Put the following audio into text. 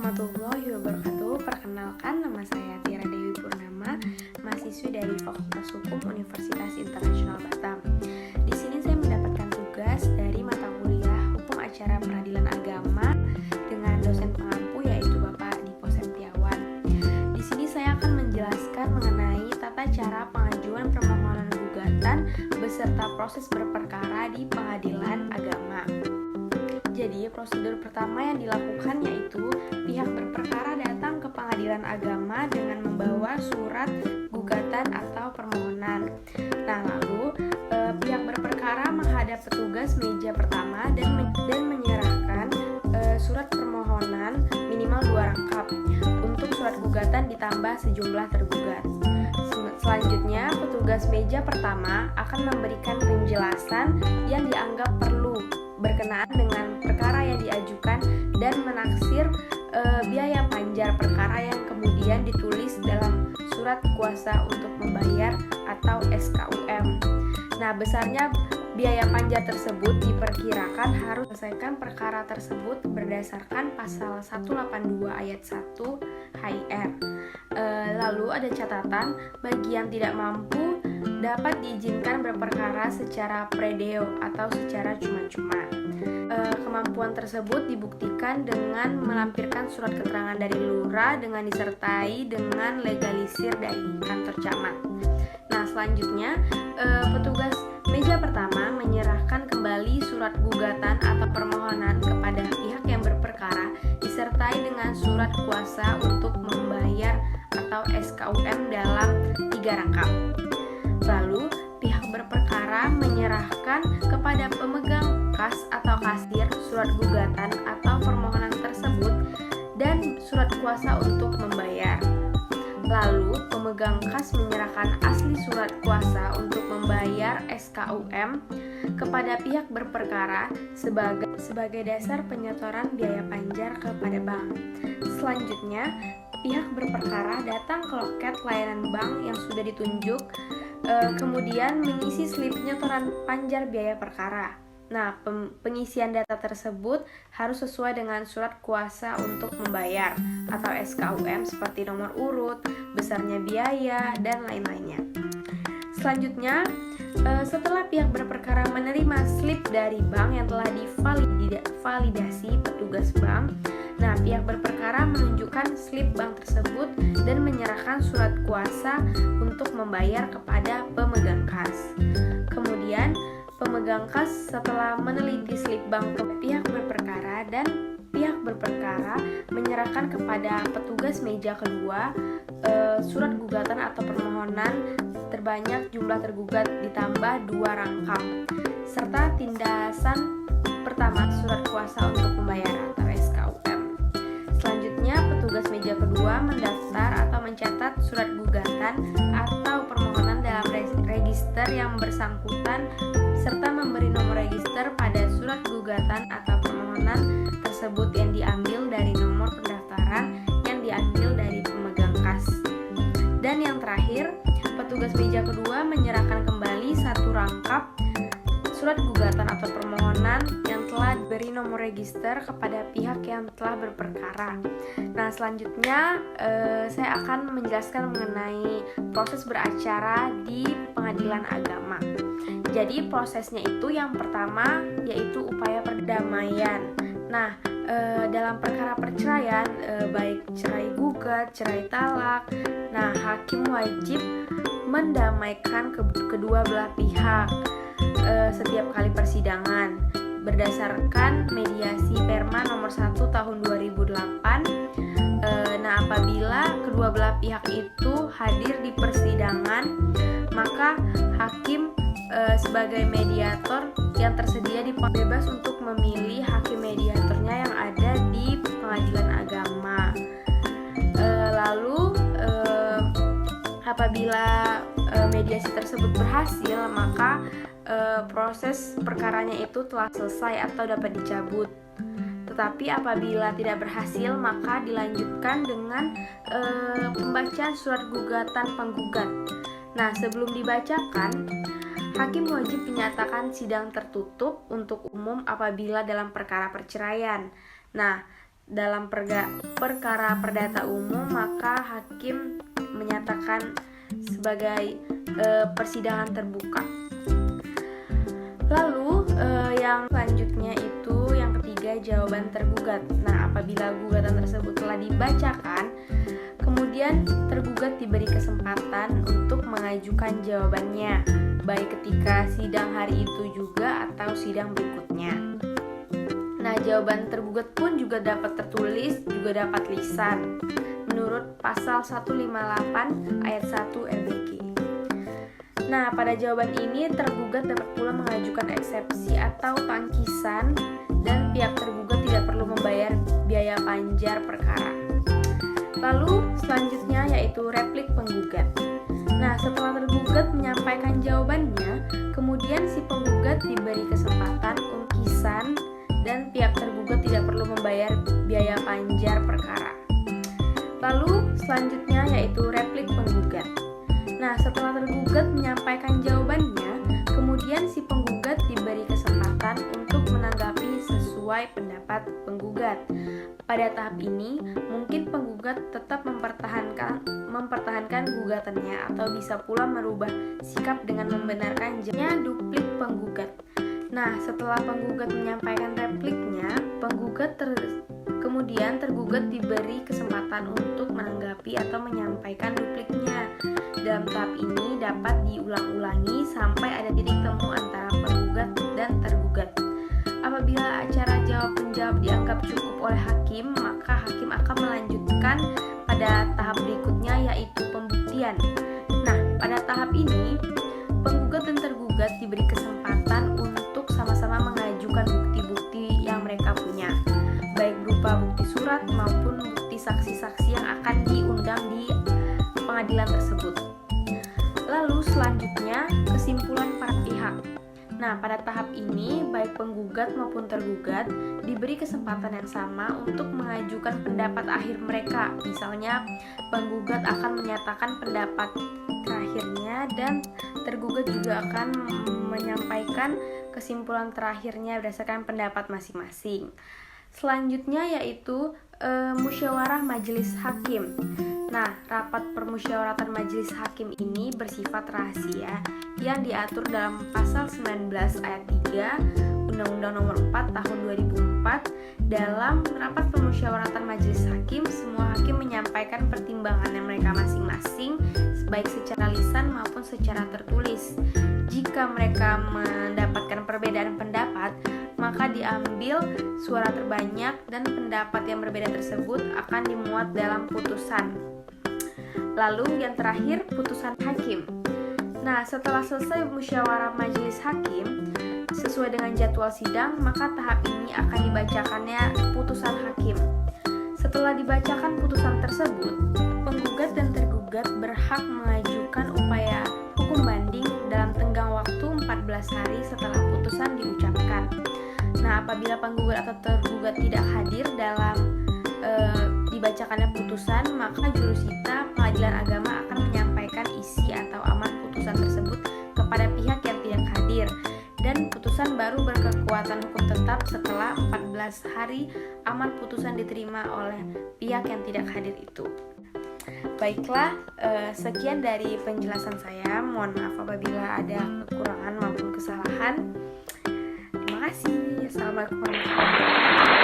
warahmatullahi wabarakatuh. Perkenalkan, nama saya Tiara Dewi Purnama, mahasiswi dari Fakultas Hukum Universitas Internasional Batam. Di sini saya mendapatkan tugas dari mata kuliah Hukum Acara Peradilan Agama dengan dosen pengampu yaitu Bapak Dipo Septiawan. Di sini saya akan menjelaskan mengenai tata cara pengajuan permohonan gugatan beserta proses berperkara di pengadilan agama. Jadi, prosedur pertama yang dilakukan yaitu pihak berperkara datang ke pengadilan agama dengan membawa surat gugatan atau permohonan. Nah, lalu pihak berperkara menghadap petugas meja pertama dan menyerahkan surat permohonan minimal 2 rangkap. Untuk surat gugatan ditambah sejumlah tergugat. Selanjutnya, petugas meja pertama akan memberikan penjelasan yang dianggap perlu berkenaan dengan perkara yang diajukan dan menaksir biaya panjar perkara yang kemudian ditulis dalam surat kuasa untuk membayar atau SKUM. Nah, besarnya biaya panjar tersebut diperkirakan harus selesaikan perkara tersebut berdasarkan pasal 182 ayat 1 HIR. Lalu ada catatan, bagi yang tidak mampu dapat diizinkan berperkara secara predeo atau secara cuma-cuma. Kemampuan tersebut dibuktikan dengan melampirkan surat keterangan dari lurah dengan disertai dengan legalisir dari kantor camat. Nah, selanjutnya petugas meja pertama menyerahkan kembali surat gugatan atau permohonan kepada pihak yang berperkara disertai dengan surat kuasa untuk membayar atau SKUM dalam 3 rangkap. Lalu, pihak berperkara menyerahkan kepada pemegang kas atau kasir surat gugatan atau permohonan tersebut dan surat kuasa untuk membayar. Lalu, pemegang kas menyerahkan asli surat kuasa untuk membayar SKUM kepada pihak berperkara sebagai dasar penyetoran biaya panjar kepada bank. Selanjutnya, pihak berperkara datang ke loket layanan bank yang sudah ditunjuk, kemudian mengisi slip penyetoran panjar biaya perkara. Nah, pengisian data tersebut harus sesuai dengan surat kuasa untuk membayar atau SKUM seperti nomor urut, besarnya biaya, dan lain-lainnya. Selanjutnya, setelah pihak berperkara menerima slip dari bank yang telah divalidasi petugas bank, nah, pihak berperkara menunjukkan slip bank tersebut dan menyerahkan surat kuasa untuk membayar kepada pemegang kas. Kemudian, pemegang kas setelah meneliti slip bank ke pihak berperkara dan pihak berperkara menyerahkan kepada petugas meja kedua surat gugatan atau permohonan terbanyak jumlah tergugat ditambah 2 rangkap serta tindasan pertama surat kuasa untuk membayar atau SKUM. Selanjutnya, petugas meja kedua mendaftar atau mencatat surat gugatan atau permohonan dalam register yang bersangkutan serta memberi nomor register pada surat gugatan atau permohonan tersebut yang diambil dari nomor pendaftaran yang diambil dari pemegang kas. Dan yang terakhir, petugas meja kedua menyerahkan kembali 1 rangkap surat gugatan atau permohonan yang telah diberi nomor register kepada pihak yang telah berperkara. Nah, selanjutnya saya akan menjelaskan mengenai proses beracara di pengadilan agama. Jadi, prosesnya itu yang pertama yaitu upaya perdamaian. Nah, dalam perkara perceraian, baik cerai gugat, cerai talak, nah, hakim wajib mendamaikan kedua belah pihak setiap kali persidangan berdasarkan mediasi Perma nomor 1 tahun 2008. Nah, apabila kedua belah pihak itu hadir di persidangan, maka hakim sebagai mediator yang tersedia di bebas untuk memilih hakim mediatornya yang ada di pengadilan agama. Lalu apabila mediasi tersebut berhasil, maka proses perkaranya itu telah selesai atau dapat dicabut. Tetapi apabila tidak berhasil, maka dilanjutkan dengan pembacaan surat gugatan penggugat. Nah, sebelum dibacakan, hakim wajib menyatakan sidang tertutup untuk umum apabila dalam perkara perceraian. Nah, dalam perkara perdata umum, maka hakim menyatakan sebagai persidangan terbuka. Lalu yang selanjutnya itu yang ketiga, jawaban tergugat. Nah, apabila gugatan tersebut telah dibacakan, kemudian tergugat diberi kesempatan untuk mengajukan jawabannya, baik ketika sidang hari itu juga atau sidang berikutnya. Nah, jawaban tergugat pun juga dapat tertulis, juga dapat lisan, menurut pasal 158 ayat 1 RBG. Nah, pada jawaban ini tergugat dapat pula mengajukan eksepsi atau tangkisan, dan pihak tergugat tidak perlu membayar biaya panjar perkara. Lalu selanjutnya yaitu replik penggugat. Nah, setelah tergugat menyampaikan jawabannya, kemudian si penggugat diberi kesempatan ungkisan, dan pihak tergugat tidak perlu membayar biaya panjar perkara. Lalu selanjutnya yaitu replik penggugat. Nah, setelah tergugat menyampaikan jawabannya, kemudian si penggugat diberi kesempatan untuk menanggapi sesuai pendapat penggugat. Pada tahap ini, mungkin penggugat tetap mempertahankan gugatannya atau bisa pula merubah sikap dengan membenarkan jawabnya duplik penggugat. Nah, setelah penggugat menyampaikan repliknya, kemudian tergugat diberi kesempatan untuk menanggapi atau menyampaikan dupliknya. Dalam tahap ini dapat diulang-ulangi sampai ada titik temu antara penggugat dan tergugat. Apabila acara jawab-menjawab dianggap cukup oleh hakim, maka hakim akan melanjutkan pada tahap berikutnya, yaitu pembuktian. Nah, pada tahap ini, penggugat dan tergugat diberi kesempatan untuk sama-sama mengajukan bukti-bukti yang mereka punya, baik berupa bukti surat maupun bukti saksi-saksi yang akan diundang di pengadilan tersebut. Lalu selanjutnya, kesimpulan para pihak. Nah, pada tahap ini, baik penggugat maupun tergugat diberi kesempatan yang sama untuk mengajukan pendapat akhir mereka. Misalnya, penggugat akan menyatakan pendapat terakhirnya dan tergugat juga akan menyampaikan kesimpulan terakhirnya berdasarkan pendapat masing-masing. Selanjutnya yaitu musyawarah majelis hakim. Nah, rapat permusyawaratan majelis hakim ini bersifat rahasia yang diatur dalam pasal 19 ayat 3 Undang-Undang Nomor 4 Tahun 2004. Dalam rapat permusyawaratan majelis hakim, semua hakim menyampaikan pertimbangannya mereka masing-masing, baik secara lisan maupun secara tertulis. Jika mereka mendapatkan perbedaan pendapat, maka diambil suara terbanyak dan pendapat yang berbeda tersebut akan dimuat dalam putusan. Lalu yang terakhir, putusan hakim. Nah, setelah selesai musyawarah majelis hakim sesuai dengan jadwal sidang, maka tahap ini akan dibacakannya putusan hakim. Setelah dibacakan putusan tersebut, penggugat dan tergugat berhak mengajukan upaya hukum banding dalam tenggang waktu 14 hari setelah putusan diucapkan. Nah, apabila penggugat atau tergugat tidak hadir dalam dibacakannya putusan, maka jurusita pengadilan agama akan menyampaikan isi atau aman putusan tersebut kepada pihak yang tidak hadir, dan putusan baru berkekuatan hukum tetap setelah 14 hari aman putusan diterima oleh pihak yang tidak hadir itu. Baiklah, sekian dari penjelasan saya. Mohon maaf apabila ada kekurangan maupun kesalahan. Terima kasih. Assalamualaikum warahmatullahi wabarakatuh.